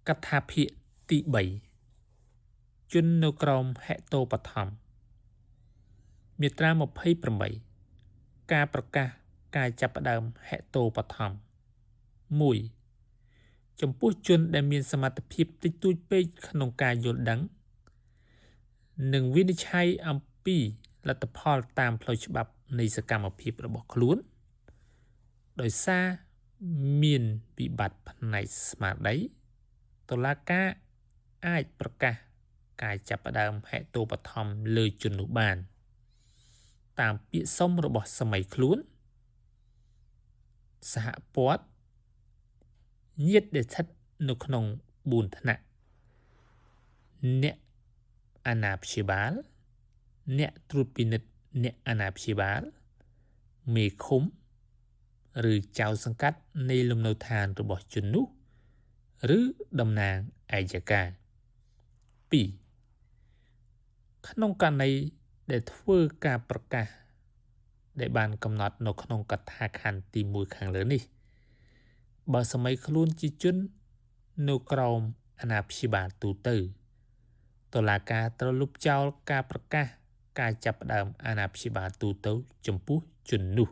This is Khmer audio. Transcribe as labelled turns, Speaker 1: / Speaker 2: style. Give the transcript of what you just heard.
Speaker 1: កថាភាគទី3ជននៅក្រោមហេតុបឋមមាត្រា28ការប្រកាសការចាប់ផ្ដើមហេតុបឋម1ចំពោះជនដែលមានសមត្ថភាពតិចតួចពេកក្នុងការយល់ដឹងនិងវិនិច្ឆ័យអំពីលទ្ធផលតាមផ្លូវច្បាប់នៃសកម្មភាពរបស់ខ្លួនដោយសារមានវិបត្តិផ្នែកស្មារតីតុលាការអាចប្រកាសការចាប់ផ្ដើមហេតុបឋមលើជននោះបានតាមពាក្យសុំរបស់សមីខ្លួនសហព័ន្ធញាតិដែលស្ថិតនៅក្នុង4ថ្នាក់អ្នកអាណាព្យាបាលអ្នកត្រួតពិនិត្យអ្នកអាណាព្យាបាលមេឃុំឬចៅសង្កាត់នៃលំនៅឋានរបស់ជននោះឬតំណាងអัยការ2ក្នុងករណីដែលធ្វើការប្រកាសដែលបានកំណត់នៅក្នុងកថាខណ្ឌទី1ខាងលើនេះបើសមីខ្លួនជាជននៅក្រោមអាណាព្យាបាលទូទៅតុលាការត្រូវលុបចោលការប្រកាសការចាប់ផ្ដើមអាណាព្យាបាលទូទៅចំពោះជននោះ